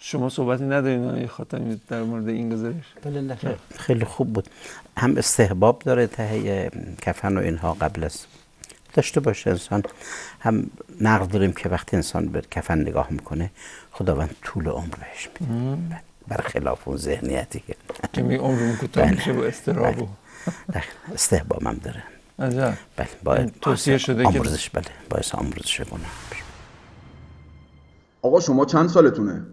شما صحبتی ندارین آقای خاتمی در مورد این گزارش؟ بله نه خیلی خوب بود. هم استحباب داره ته کفن و اینها قبل از داشته باشه انسان، هم نقل داریم که وقتی انسان به کفن نگاه میکنه خداوند طول عمر بهش میده، برخلاف اون ذهنیتی که می عمرمون کوتاه میشه و استراب و استحباب هم داره. عجب. بله باید توصیه شده آموزش، بله باعث آموزش گناه. آقا شما چند سالتونه؟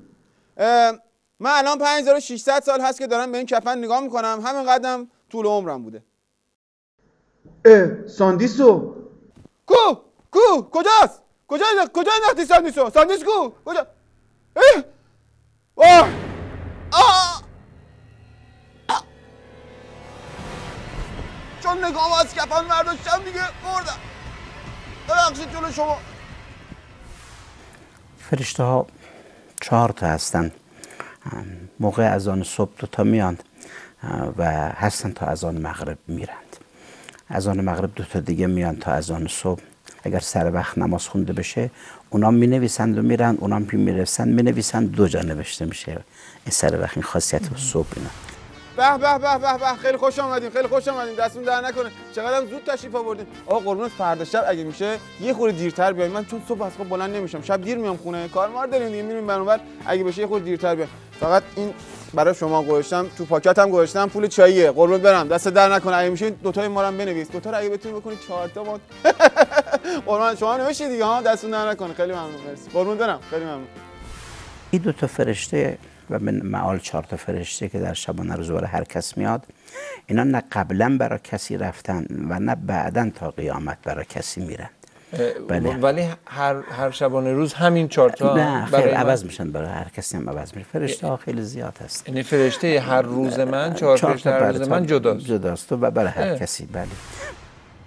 من الان 5600 سال هست که دارم به این کفن نگاه میکنم، همین قدم طول عمرم بوده. ساندیسو کجاست؟ کجا انداختی ساندیسو؟ ساندیس کو؟ کجا؟ واه چون نگاه از کفن برداشتم دیگه مردم. ببخشید جلو شما. فرشته ها 4 تا هستن، موقع اذان صبح 2 تا میاند و هستن تا اذان مغرب میرند. اذان مغرب 2 تا دیگه میان تا اذان صبح. اگر سر وقت نماز خونده بشه اونا می نویسند و میرن، اونا می میرسند می نویسند، 2 جا نوشته میشه این سر وقت، این خاصیت صبح اینا. به به به به به، خیلی خوش آمدین، خیلی خوش آمدین، دستتون در نکنه. چقدرم زود تشریف آوردین. آقا قربونت فردا شب اگه میشه یه خورده دیرتر بیاین، من چون صبح از خواب بلند نمیشم، شب دیر میام خونه، کار مار داریم دیگه، میریم برابر، اگه بشه یه خورده دیرتر بیاین. فقط این برای شما گذاشتم تو پاکتم، گذاشتم پول چاییه، قربونت برم، دست در نکنه. اگه میشه 2 تای ما رو هم بنویس، 2 تا رو اگه بتونی بکنید 4 تا ما قربان شما نوشید دیگه ها، دستتون در نکنه. خیلی ممنون، مرسی، قربونت برم، خیلی ممنون. این 2 تا فرشته و من معال 4 تا فرشته که در شبانه روز برای هر کس میاد، اینا نه قبلا برای کسی رفتن و نه بعدن تا قیامت برای کسی میرن. بله. ولی هر شبانه روز همین 4 تا نه خیر عوض میشن، برای هر کسی هم عوض میشه. فرشته ها خیلی زیاد هست. یعنی فرشته هر روز من 4 فرشته هر روز من جداست و برای هر کسی. بله.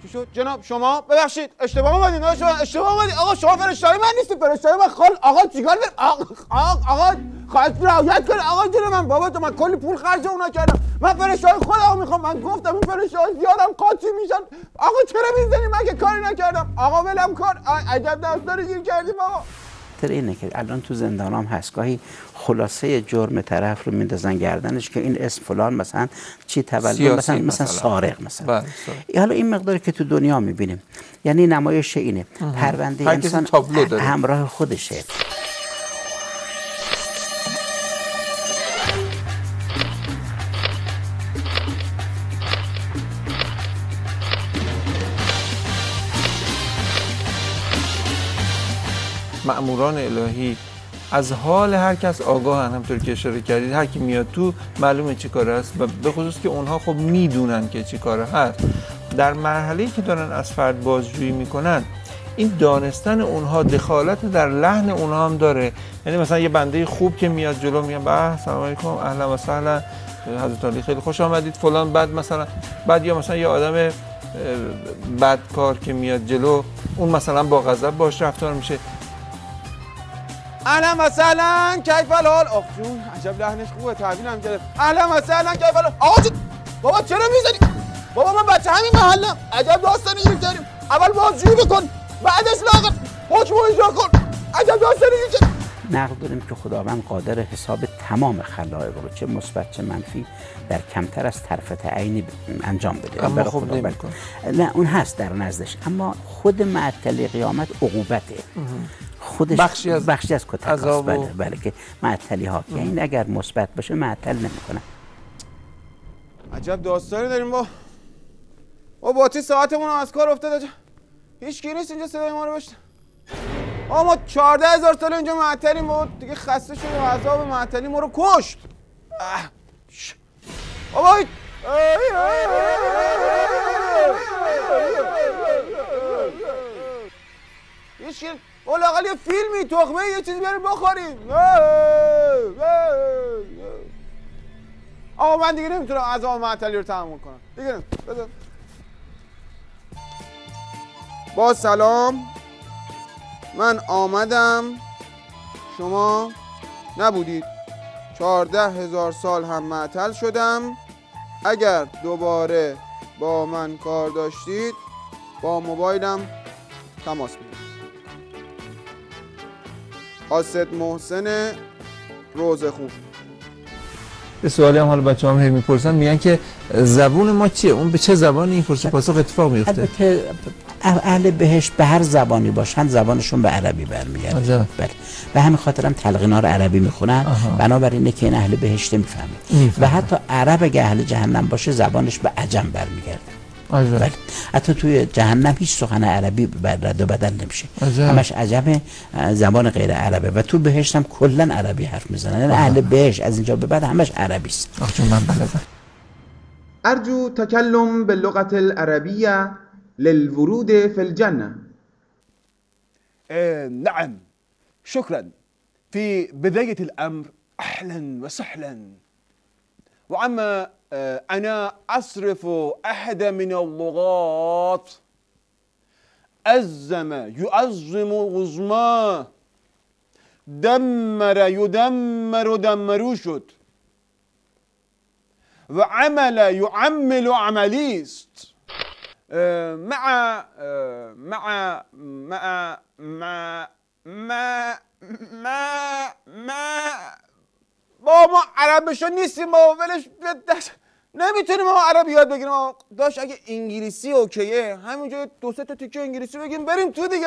چی شد جناب شما؟ ببخشید اشتباه اومدین، اشتباه اومدین. آقا شما فرشته‌ای من نیستی، فرشته‌ای من خال. آقا چیکار آقا خواهش رعایت کن. آقا جون من، بابا تو من کلی پول خرج اونا کردم، من فرشته‌ای خودم میخوام. من گفتم این فرشته‌ها زیادم قاطی میشن. آقا چرا میزنی؟ من که کاری نکردم. آقا ولم کن. عجب دستاری گیر کردی بابا. اینه که الان تو زندان هم هست، گاهی خلاصه جرم طرف رو میندازن گردنش که این اسم فلان مثلا چی تولد، مثلا سارق مثلا. حالا این مقداری که تو دنیا میبینیم، یعنی نمایش اینه، پرونده انسان همراه خودشه. مأموران الهی از حال هر کس آگاهن، همطور که اشاره کردید. هر کی میاد تو معلومه چی کار است و به خصوص که اونها خب میدونن که چی کار هست. در مرحله‌ای که دارن از فرد بازجویی میکنن، این دانستن اونها دخالت در لحن اونها هم داره. یعنی مثلا یه بنده خوب که میاد جلو، میگن به سلام علیکم، اهلا و سهلا حضرت علی، خیلی خوش آمدید فلان. بعد یا مثلا یه آدم بدکار که میاد جلو، اون مثلا با غضب باش رفتار میشه. اهلا و سهلا کیف الحال. آخ جون عجب لحنش خوبه، تحویلم گرفت. اهلا و سهلا کیف الحال. آقا بابا چرا میزنی؟ بابا من بچه همین محلم. عجب داستانی گیر کردیم. اول بازجویی بکن، بعدش لاغر حکم اجرا کن. عجب داستانی گیر کردیم. نقل داریم که خداوند قادر حساب تمام خلایق رو، چه مثبت چه منفی، در کمتر از طرفت عینی انجام بده. اما خب نمی‌کنه. نه اون هست در نزدش، اما خود معطلی قیامت عقوبته. خودش بخشی از کتکاست. بله که معطلی ها که این اگر مثبت باشه معطل نمیکنه. عجب داستانی داریم. با باتی ساعتمون از کار افتاد. هیچ کی نیست اینجا صدای ما رو بشنوه. ما 14000 سال اینجا معطلیم، ما دیگه خسته شدیم، عذاب معطلی ما رو کشت. بابا هیچ کی لااقل یه فیلمی، تخمه، یه چیزی بیاریم بخوریم. آقا من دیگه نمیتونم عذاب معطلی رو تحمل کنم دیگه. با سلام، من آمدم، شما نبودید. 14000 سال هم معطل شدم. اگر دوباره با من کار داشتید با موبایلم تماس بگیرید. قاصد محسن روزه خون. به سوالی هم حالا بچه‌ها هم میپرسن، میگن که زبون ما چیه؟ اون به چه زبانی این پرسش پاسخ اتفاق میفته؟ البته اهل بهشت به هر زبانی باشن زبانشون به عربی برمیگرده. بله. به همین خاطر هم تلقینا رو عربی میخونن، بنابراینه که این اهل بهشت میفهمه. و حتی عرب اگه اهل جهنم باشه زبانش به عجم برمیگرده. بله. حتی توی جهنم هیچ سخن عربی رد و بدل نمیشه، همش عجم، زبان غیر عربه. و تو بهشت هم کلا عربی حرف میزنن، یعنی اهل بهشت از اینجا به بعد همش عربی است. چون من بلدم. أرجو تكلم باللغة العربية للورود في الجنة. نعم شكرا. في بداية الأمر أهلا وسهلا. وعما أنا أصرف أحد من اللغات أزم يعظم عظما، دمر يدمر دمرو شد، و عمل يعمل عملیست. با ما عربشو نیستیم، با ولش نمیتونیم ما عربی یاد بگیریم. داشت اگه انگلیسی اوکیه همینجا دو سه تا تیکه انگلیسی بگیم بریم تو دیگه.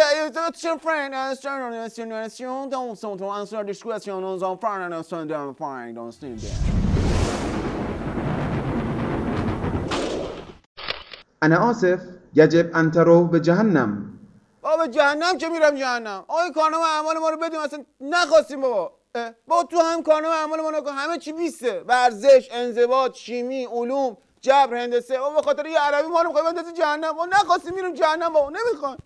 أنا آسف، يجب أن تروح بجهنم. بابا جهنم که میرم جهنم. آقا این کارنامه اعمال ما رو بدیم، اصلا نخواستیم بابا. با تو هم کارنامه اعمال ما نکن، همه چی 20، ورزش، انضباط، شیمی، علوم، جبر، هندسه. بابا به خاطر یه عربی ما رو میخوای بندازی جهنم. ما نخواستیم میریم جهنم بابا، نمیخوام.